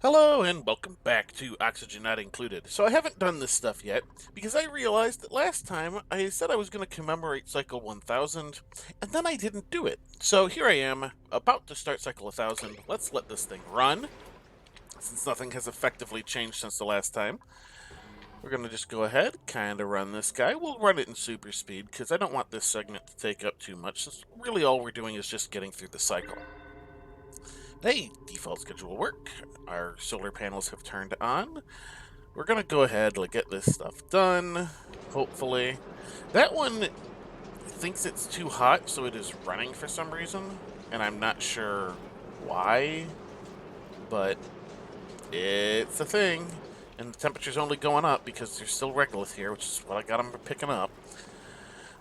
Hello and welcome back to Oxygen Not Included. So I haven't done this stuff yet because I realized that last time I said I was going to commemorate Cycle 1000 and then I didn't do it. So here I am about to start Cycle 1000. Let's let this thing run since nothing has effectively changed since the last time. We're going to just go ahead, kind of run this guy. We'll run it in super speed because I don't want this segment to take up too much. Since really all we're doing is just getting through the cycle. Hey, default schedule work. Our solar panels have turned on. We're gonna go ahead and get this stuff done, hopefully. That one thinks it's too hot, so it is running for some reason, and I'm not sure why, but it's a thing. And the temperature's only going up because there's still regolith here, which is what I got them picking up.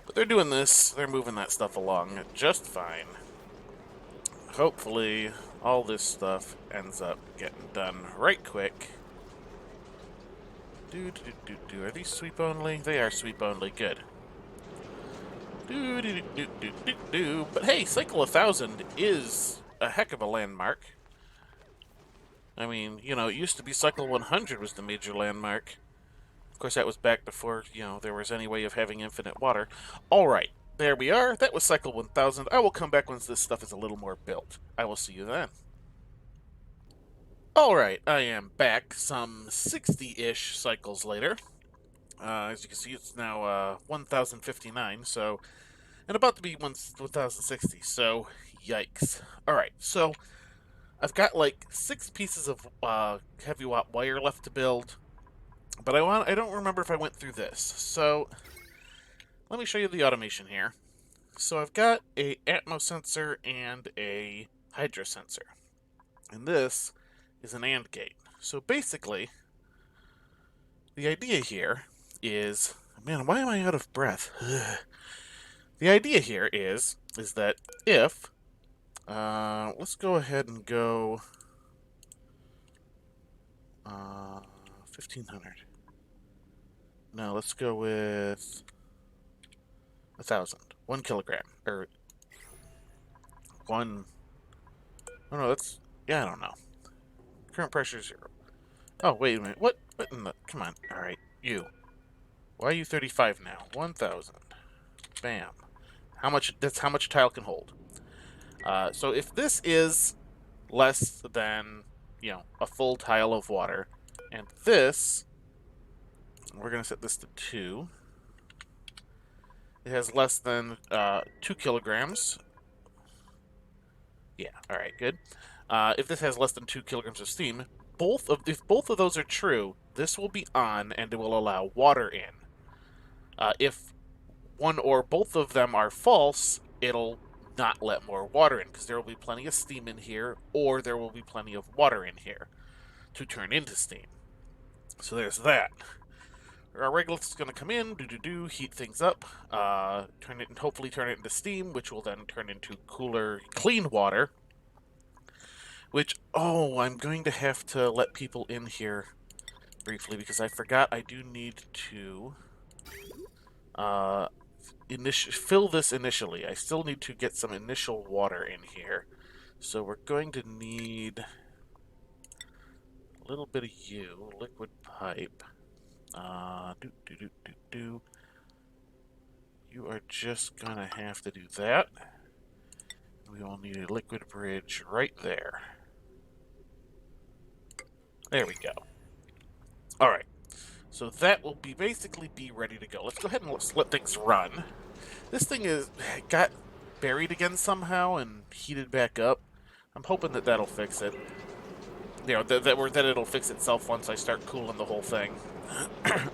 But they're doing this, they're moving that stuff along just fine. Hopefully, all this stuff ends up getting done right quick. Are these sweep only? They are sweep only. Good. But hey, Cycle 1000 is a heck of a landmark. I mean, it used to be Cycle 100 was the major landmark. Of course, that was back before, there was any way of having infinite water. Alright, there we are. That was Cycle 1000. I will come back once this stuff is a little more built. I will see you then. Alright, I am back some 60-ish cycles later. As you can see, it's now 1059, so, and about to be 1060, so yikes. Alright, so I've got like 6 pieces of heavy watt wire left to build, but I don't remember if I went through this. So let me show you the automation here. So I've got a Atmos sensor and a Hydra sensor, and this is an AND gate. So basically, the idea here is, man, why am I out of breath? The idea here is that if, let's go ahead and go 1500. No, let's go with 1000. 1 kilogram. Or, one. Oh no, that's. Yeah, I don't know. Current pressure 0. Oh, wait a minute. What? What in the. Come on. Alright, you. Why are you 35 now? 1000. Bam. How much? That's how much tile can hold. So if this is less than, a full tile of water, and this, we're going to set this to 2. It has less than 2 kilograms. Yeah, alright, good. If this has less than 2 kilograms of steam, if both of those are true, this will be on and it will allow water in. If one or both of them are false, it'll not let more water in because there will be plenty of steam in here, or there will be plenty of water in here to turn into steam. So there's that. Our regolith is going to come in, heat things up, turn it, and hopefully turn it into steam, which will then turn into cooler, clean water. Which, oh, I'm going to have to let people in here briefly because I forgot I do need to fill this initially. I still need to get some initial water in here. So we're going to need a little bit of liquid pipe. You are just gonna have to do that. We will need a liquid bridge right there. There we go. Alright. So that will basically be ready to go. Let's go ahead and let things run. This thing got buried again somehow and heated back up. I'm hoping that that'll fix it. That it'll fix itself once I start cooling the whole thing.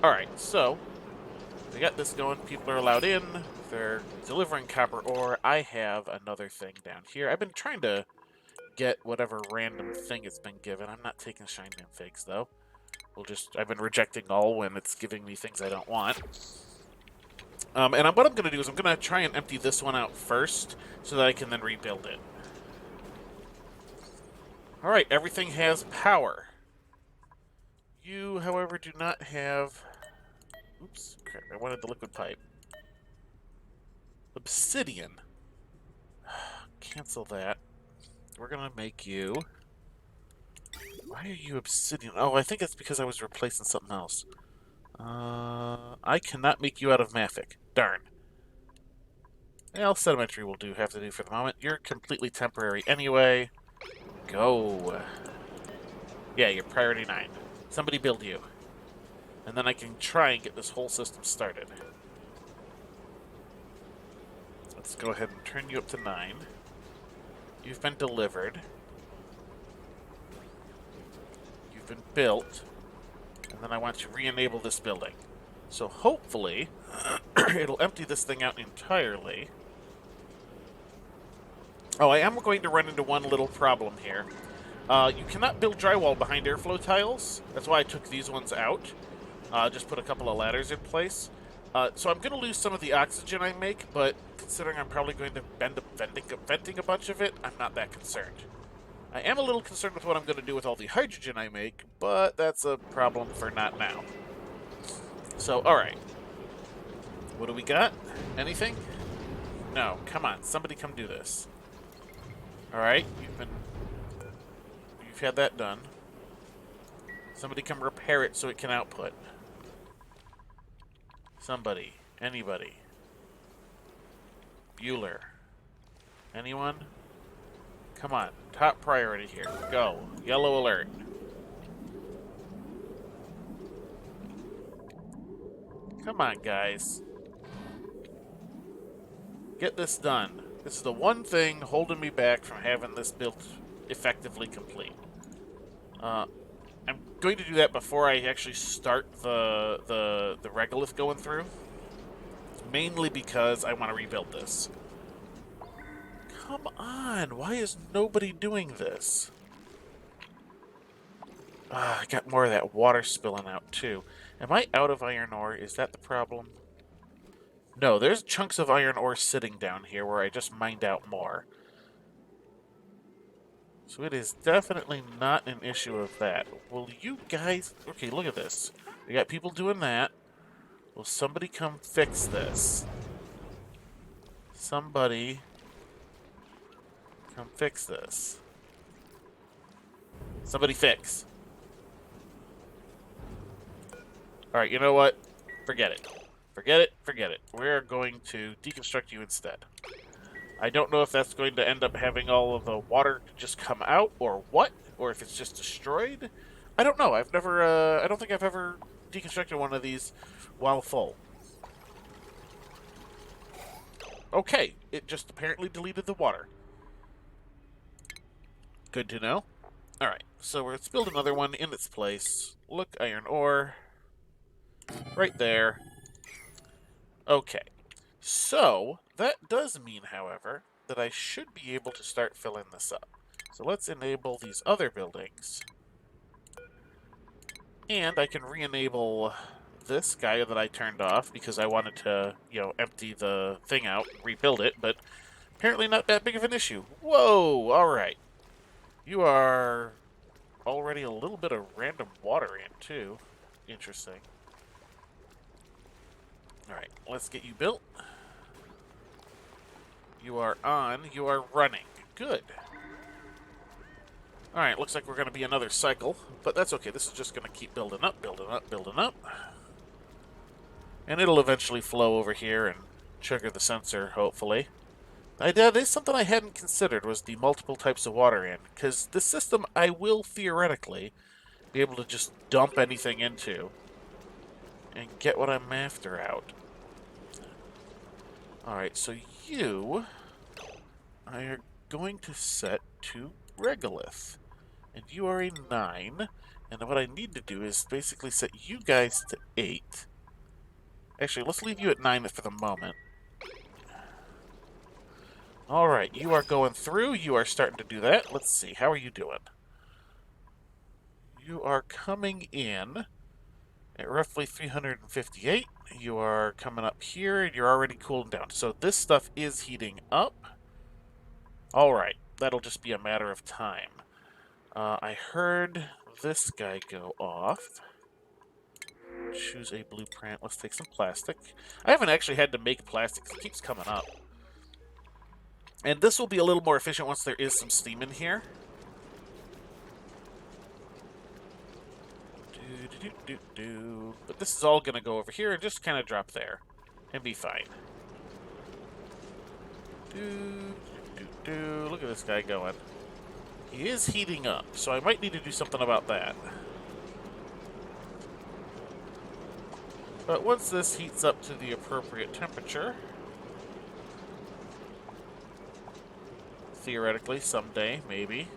Alright, so we got this going. People are allowed in. They're delivering copper ore. I have another thing down here. I've been trying to get whatever random thing it's been given. I'm not taking shiny and fakes, though. I've been rejecting all when it's giving me things I don't want. And what I'm going to do is I'm going to try and empty this one out first so that I can then rebuild it. Alright, everything has power. You, however, do not have... Oops, crap, I wanted the liquid pipe. Obsidian. Cancel that. We're going to make you Why are you obsidian? Oh, I think it's because I was replacing something else. I cannot make you out of Maffic. Darn. Well, sedimentary will have to do for the moment. You're completely temporary anyway. Go. Yeah, you're priority 9. Somebody build you. And then I can try and get this whole system started. Let's go ahead and turn you up to 9. You've been delivered. You've been built. And then I want to re-enable this building. So hopefully, it'll empty this thing out entirely. Oh, I am going to run into one little problem here. You cannot build drywall behind airflow tiles. That's why I took these ones out. Just put a couple of ladders in place. So I'm going to lose some of the oxygen I make, but considering I'm probably going to end up venting a bunch of it, I'm not that concerned. I am a little concerned with what I'm going to do with all the hydrogen I make, but that's a problem for not now. So, alright. What do we got? Anything? No, come on, somebody come do this. Alright, you've had that done. Somebody come repair it so it can output. Somebody. Anybody. Bueller. Anyone? Come on. Top priority here. Go. Yellow alert. Come on, guys. Get this done. This is the one thing holding me back from having this build effectively complete. I'm going to do that before I actually start the regolith going through. Mainly because I want to rebuild this. Come on, why is nobody doing this? I got more of that water spilling out too. Am I out of iron ore? Is that the problem? No, there's chunks of iron ore sitting down here where I just mined out more. So it is definitely not an issue of that. Will you guys... Okay, look at this. We got people doing that. Will somebody come fix this? Somebody come fix this. Somebody fix. Alright, you know what? Forget it. Forget it, forget it. We're going to deconstruct you instead. I don't know if that's going to end up having all of the water just come out, or what, or if it's just destroyed. I don't know. I've never, I don't think I've ever deconstructed one of these while full. Okay, it just apparently deleted the water. Good to know. Alright, so let's build another one in its place. Look, iron ore. Right there. Okay. So, that does mean, however, that I should be able to start filling this up. So let's enable these other buildings. And I can re-enable this guy that I turned off because I wanted to, you know, empty the thing out, rebuild it, but apparently not that big of an issue. Whoa! Alright. You are already a little bit of random water in, too. Interesting. Alright, let's get you built. You are on. You are running. Good. Alright, looks like we're going to be another cycle, but that's okay. This is just going to keep building up, building up, building up. And it'll eventually flow over here and trigger the sensor, hopefully. There's something I hadn't considered was the multiple types of water in, because this system I will theoretically be able to just dump anything into and get what I'm after out. Alright, so you are going to set to regolith. And you are a 9. And what I need to do is basically set you guys to 8. Actually, let's leave you at 9 for the moment. Alright, you are going through. You are starting to do that. Let's see, how are you doing? You are coming in at roughly 358. You are coming up here, and you're already cooling down. So this stuff is heating up. Alright, that'll just be a matter of time. I heard this guy go off. Choose a blueprint. Let's take some plastic. I haven't actually had to make plastic. It keeps coming up. And this will be a little more efficient once there is some steam in here. But this is all going to go over here and just kind of drop there and be fine. Look at this guy going. He is heating up, so I might need to do something about that. But once this heats up to the appropriate temperature, theoretically, someday, maybe.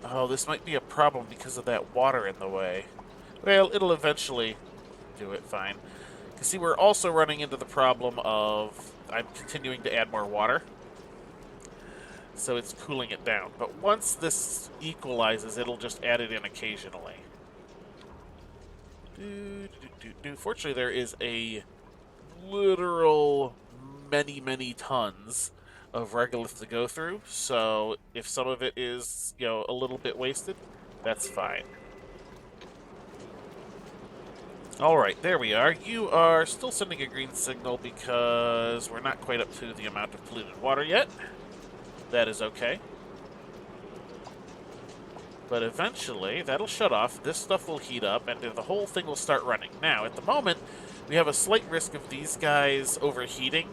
Oh, this might be a problem because of that water in the way. Well, it'll eventually do it fine. Because see, we're also running into the problem of I'm continuing to add more water. So it's cooling it down. But once this equalizes, it'll just add it in occasionally. Fortunately, there is a literal many tons of regolith to go through, so if some of it is, a little bit wasted, that's fine. Alright, there we are. You are still sending a green signal because we're not quite up to the amount of polluted water yet. That is okay. But eventually, that'll shut off, this stuff will heat up, and the whole thing will start running. Now, at the moment, we have a slight risk of these guys overheating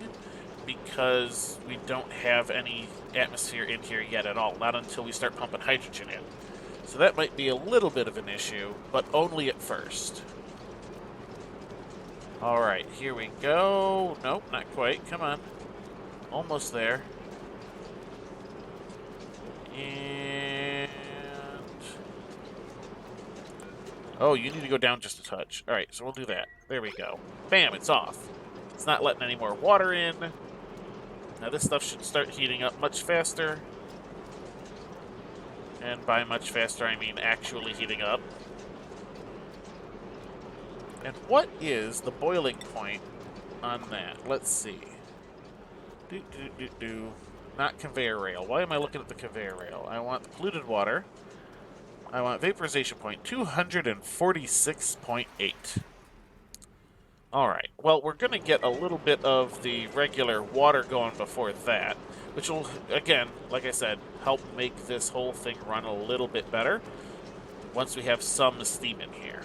because we don't have any atmosphere in here yet at all, not until we start pumping hydrogen in. So that might be a little bit of an issue, but only at first. Alright, here we go. Nope, not quite. Come on. Almost there. And... oh, you need to go down just a touch. Alright, so we'll do that. There we go. Bam, it's off. It's not letting any more water in. Now this stuff should start heating up much faster. And by much faster, I mean actually heating up. And what is the boiling point on that? Let's see. Not conveyor rail. Why am I looking at the conveyor rail? I want the polluted water. I want vaporization point 246.8. Alright, well, we're going to get a little bit of the regular water going before that, which will, again, like I said, help make this whole thing run a little bit better once we have some steam in here.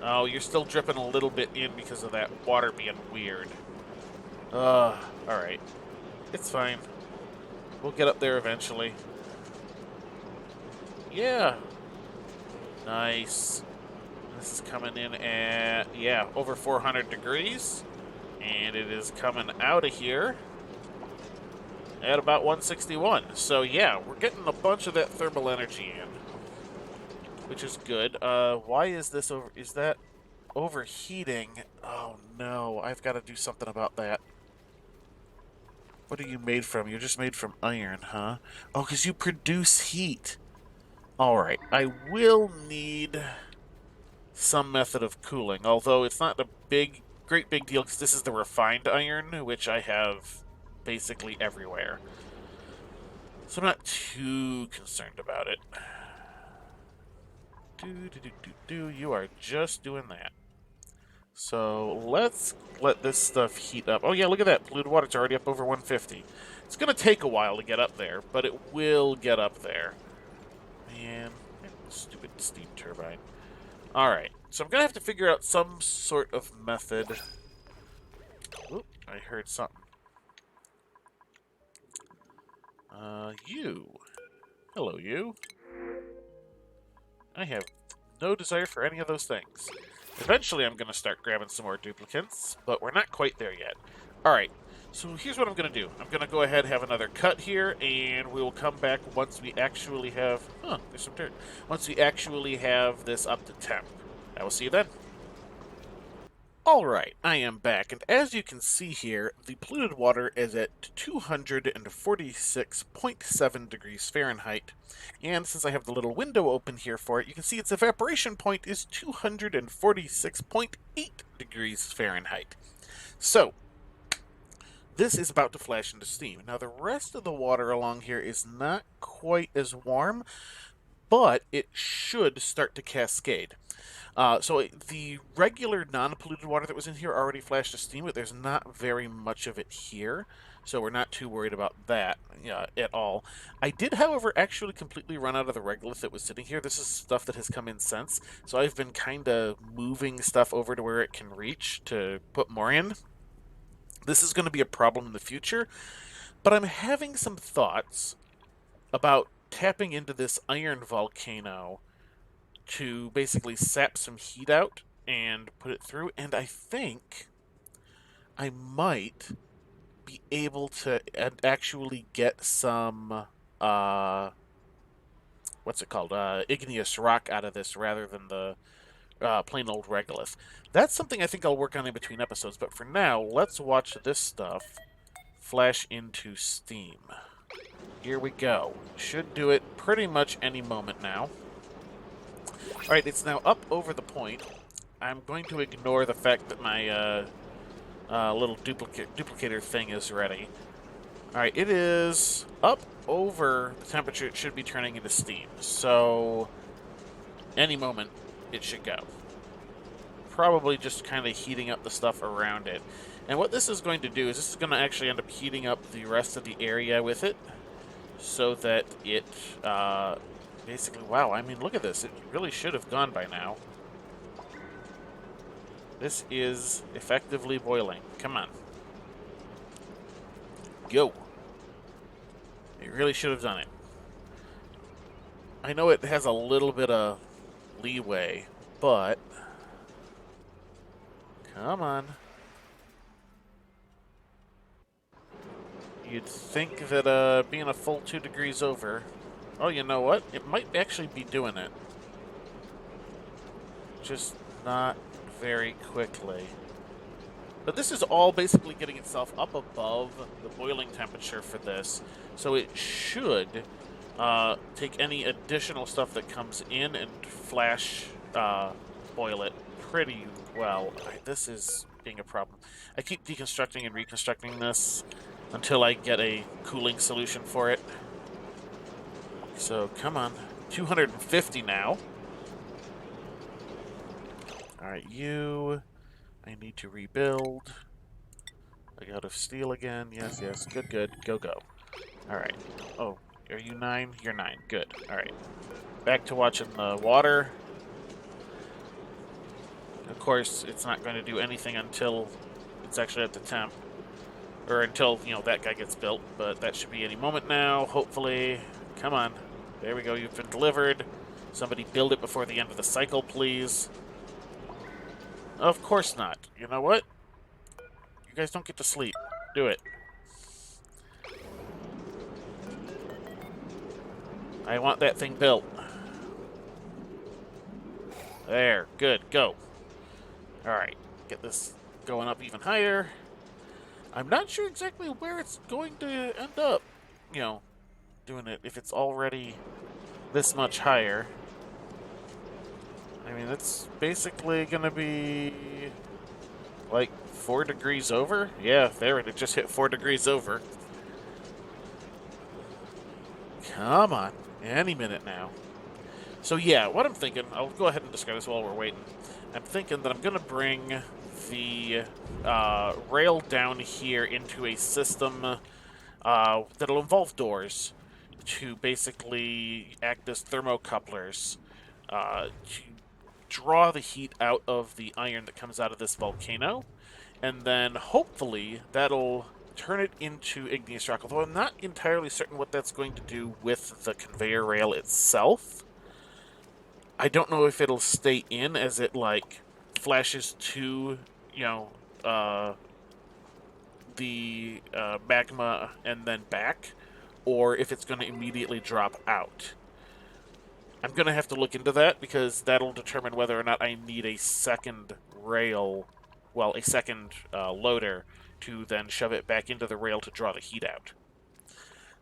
Oh, you're still dripping a little bit in because of that water being weird. Alright. It's fine. We'll get up there eventually. Yeah. Nice. This is coming in at, yeah, over 400 degrees. And it is coming out of here at about 161. So, yeah, we're getting a bunch of that thermal energy in, which is good. Why is this over? Is that overheating? Oh, no. I've got to do something about that. What are you made from? You're just made from iron, huh? Oh, because you produce heat. Alright, I will need some method of cooling, although it's not a great big deal because this is the refined iron, which I have basically everywhere. So I'm not too concerned about it. You are just doing that. So let's let this stuff heat up. Oh yeah, look at that. Polluted water's already up over 150. It's going to take a while to get up there, but it will get up there. Man, stupid steam turbine. Alright, so I'm going to have to figure out some sort of method. Oop, I heard something. You. Hello, you. I have no desire for any of those things. Eventually, I'm going to start grabbing some more duplicates, but we're not quite there yet. Alright, so here's what I'm going to do. I'm going to go ahead and have another cut here, and we will come back once we actually have... huh, there's some dirt. Once we actually have this up to temp. I will see you then. Alright, I am back, and as you can see here, the polluted water is at 246.7 degrees Fahrenheit. And since I have the little window open here for it, you can see its evaporation point is 246.8 degrees Fahrenheit. So, this is about to flash into steam. Now, the rest of the water along here is not quite as warm, but it should start to cascade. So the regular non-polluted water that was in here already flashed to steam, but there's not very much of it here, so we're not too worried about that at all. I did, however, actually completely run out of the regolith that was sitting here. This is stuff that has come in since, so I've been kind of moving stuff over to where it can reach to put more in. This is going to be a problem in the future, but I'm having some thoughts about tapping into this iron volcano to basically sap some heat out and put it through, and I think I might be able to actually get some what's it called, igneous rock out of this rather than the plain old regolith. That's something I think I'll work on in between episodes, but for now, let's watch this stuff flash into steam. Here we go. Should do it pretty much any moment now. Alright, it's now up over the point. I'm going to ignore the fact that my little duplicator thing is ready. Alright, it is up over the temperature it should be turning into steam. So, any moment, it should go. Probably just kind of heating up the stuff around it. And what this is going to do is this is going to actually end up heating up the rest of the area with it, so that it basically, wow, I mean, look at this. It really should have gone by now. This is effectively boiling. Come on. Go. It really should have done it. I know it has a little bit of leeway, but come on. You'd think that being a full 2 degrees over... Oh, you know what? It might actually be doing it. Just not very quickly. But this is all basically getting itself up above the boiling temperature for this, so it should take any additional stuff that comes in and flash boil it pretty well. This is being a problem. I keep deconstructing and reconstructing this until I get a cooling solution for it. So, come on. 250 now. Alright, you... I need to rebuild. I out of steel again. Yes, yes. Good, good. Go, go. Alright. Oh, are you 9? You're 9. Good. Alright. Back to watching the water. Of course, it's not going to do anything until it's actually at the temp. Or until, you know, that guy gets built. But that should be any moment now, hopefully. Come on. There we go. You've been delivered. Somebody build it before the end of the cycle, please. Of course not. You know what? You guys don't get to sleep. Do it. I want that thing built. There. Good. Go. Alright. Get this going up even higher. I'm not sure exactly where it's going to end up, you know, doing it, if it's already this much higher. I mean, it's basically going to be like 4 degrees over. Yeah, there, it just hit 4 degrees over. Come on. Any minute now. So yeah, what I'm thinking, I'll go ahead and describe this while we're waiting. I'm thinking that I'm going to bring the rail down here into a system that'll involve doors to basically act as thermocouplers to draw the heat out of the iron that comes out of this volcano, and then hopefully that'll turn it into igneous rock, although I'm not entirely certain what that's going to do with the conveyor rail itself. I don't know if it'll stay in as it, like, flashes to, you know, the magma and then back, or if it's going to immediately drop out. I'm going to have to look into that, because that'll determine whether or not I need a second rail, well, a second loader, to then shove it back into the rail to draw the heat out.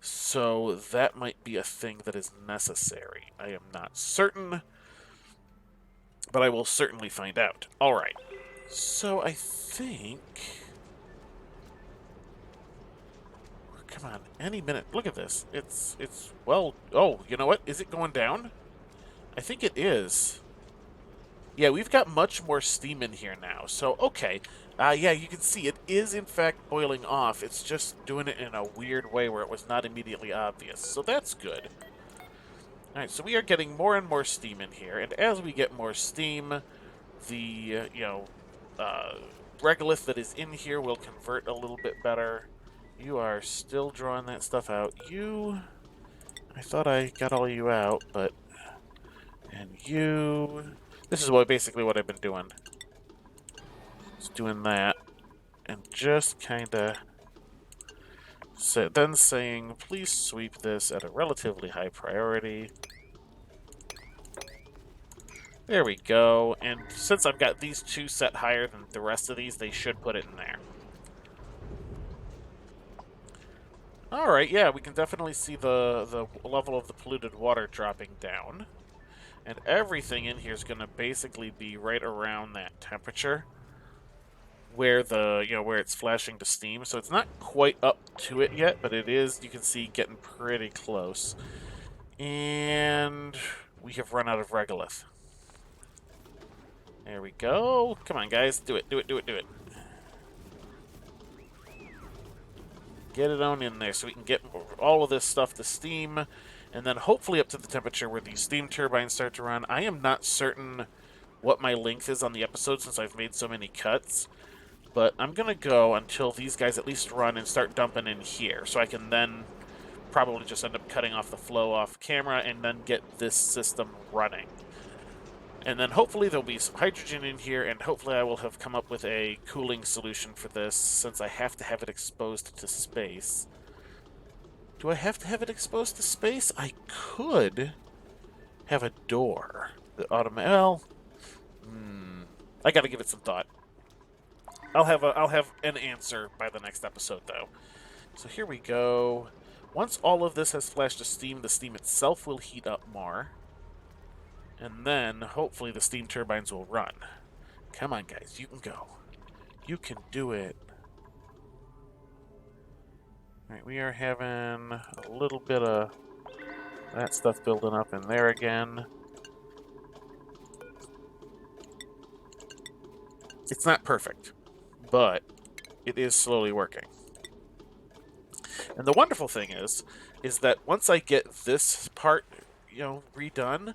So that might be a thing that is necessary. I am not certain, but I will certainly find out. Alright, so I think... Come on, any minute. Look at this. It's, well, oh, you know what? Is it going down? I think it is. Yeah, we've got much more steam in here now. So, okay. Yeah, you can see it is, in fact, boiling off. It's just doing it in a weird way where it was not immediately obvious. So that's good. Alright, so we are getting more and more steam in here. And as we get more steam, the, uh, regolith that is in here will convert a little bit better. You are still drawing that stuff out. You... I thought I got all you out, but... And you... This is basically what I've been doing. Just doing that. And just kinda... then saying, please sweep this at a relatively high priority. There we go. And since I've got these two set higher than the rest of these, they should put it in there. Alright, yeah, we can definitely see the level of the polluted water dropping down. And everything in here is going to basically be right around that temperature where where it's flashing to steam. So it's not quite up to it yet, but it is, you can see, getting pretty close. And we have run out of regolith. There we go. Come on, guys. Do it, do it, do it, do it. Get it on in there so we can get all of this stuff to steam, and then hopefully up to the temperature where these steam turbines start to run. I am not certain what my length is on the episode since I've made so many cuts, but I'm going to go until these guys at least run and start dumping in here, so I can then probably just end up cutting off the flow off camera and then get this system running. And then hopefully there'll be some hydrogen in here, and hopefully I will have come up with a cooling solution for this, since I have to have it exposed to space. Do I have to have it exposed to space? I could have a door. The well, I gotta give it some thought. I'll have an answer by the next episode, though. So here we go. Once all of this has flashed to steam, the steam itself will heat up more. And then, hopefully, the steam turbines will run. Come on, guys. You can go. You can do it. Alright, we are having a little bit of that stuff building up in there again. It's not perfect, but it is slowly working. And the wonderful thing is that once I get this part, redone,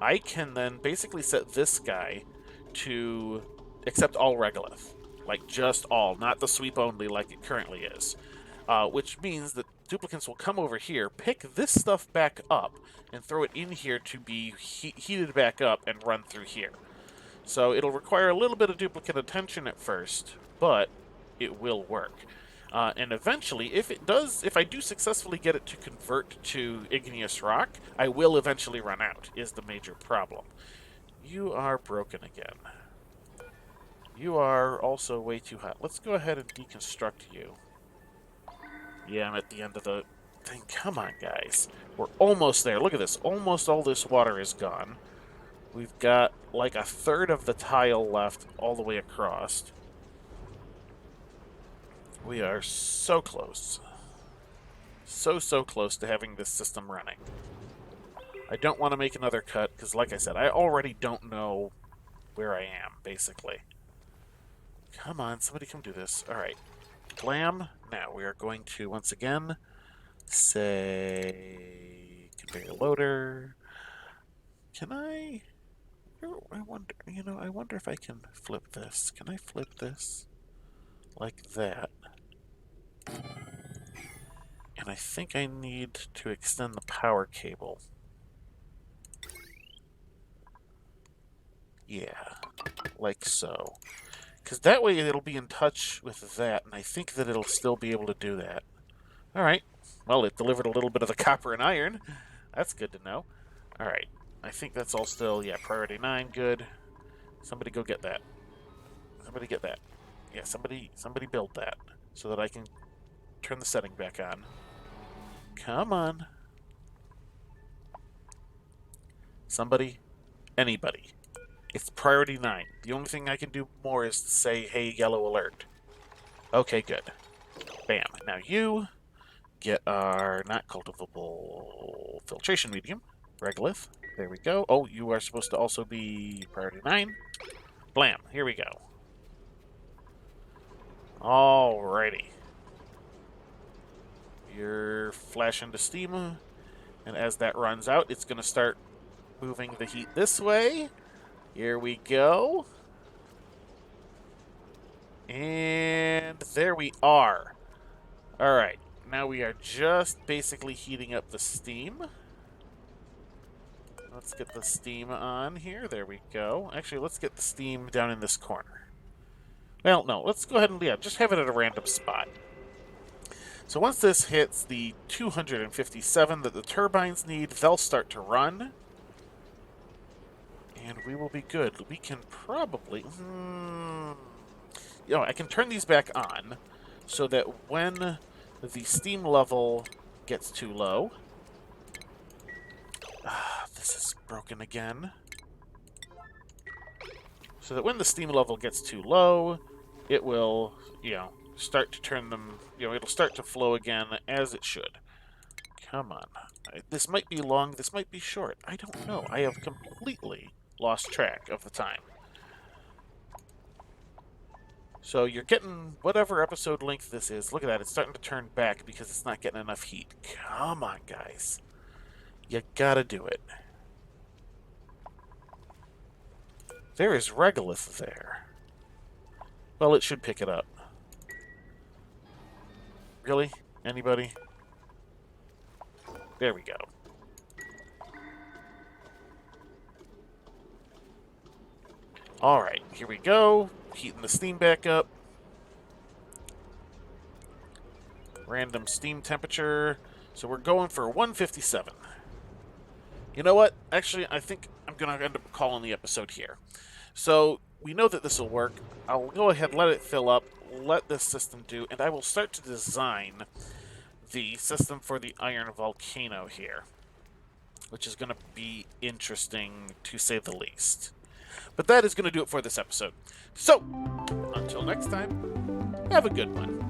I can then basically set this guy to accept all regolith. Like, just all, not the sweep only like it currently is. Which means that duplicants will come over here, pick this stuff back up, and throw it in here to be heated back up and run through here. So it'll require a little bit of duplicate attention at first, but it will work. And eventually, if I do successfully get it to convert to igneous rock, I will eventually run out, is the major problem. You are broken again. You are also way too hot. Let's go ahead and deconstruct you. Yeah, I'm at the end of the thing. Come on, guys. We're almost there. Look at this. Almost all this water is gone. We've got like a third of the tile left all the way across. We are so close. So close to having this system running. I don't want to make another cut, because like I said, I already don't know where I am, basically. Come on, somebody come do this. Alright. Blam. Now we are going to, once again, say... conveyor loader. Can I... I wonder if I can flip this. Can I flip this? Like that. And I think I need to extend the power cable. Yeah, like so. Because that way it'll be in touch with that, and I think that it'll still be able to do that. Alright. Well, it delivered a little bit of the copper and iron. That's good to know. Alright. I think that's all still, yeah, priority 9, good. Somebody go get that. Somebody get that. Yeah, somebody build that, so that I can turn the setting back on. Come on. Somebody. Anybody. It's priority 9. The only thing I can do more is to say, hey, yellow alert. Okay, good. Bam. Now you get our not cultivable filtration medium, regolith. There we go. Oh, you are supposed to also be priority 9. Blam. Here we go. Alrighty. You're flashing to steam, and as that runs out, it's going to start moving the heat this way. Here we go. And there we are. Alright, now we are just basically heating up the steam. Let's get the steam on here. There we go. Actually, let's get the steam down in this corner. Well, no, let's go ahead and just have it at a random spot. So once this hits the 257 that the turbines need, they'll start to run. And we will be good. We can probably... I can turn these back on so that when the steam level gets too low... this is broken again. So that when the steam level gets too low, it will, start to turn them... it'll start to flow again as it should. Come on. This might be long, this might be short. I don't know. I have completely lost track of the time. So you're getting whatever episode length this is. Look at that. It's starting to turn back because it's not getting enough heat. Come on, guys. You gotta do it. There is regolith there. Well, it should pick it up. Really? Anybody? There we go. Alright, here we go. Heating the steam back up. Random steam temperature. So we're going for 157. You know what? Actually, I think I'm going to end up calling the episode here. So we know that this will work. I'll go ahead, let it fill up, let this system do, and I will start to design the system for the iron volcano here, which is going to be interesting to say the least. But that is going to do it for this episode. So, until next time, have a good one.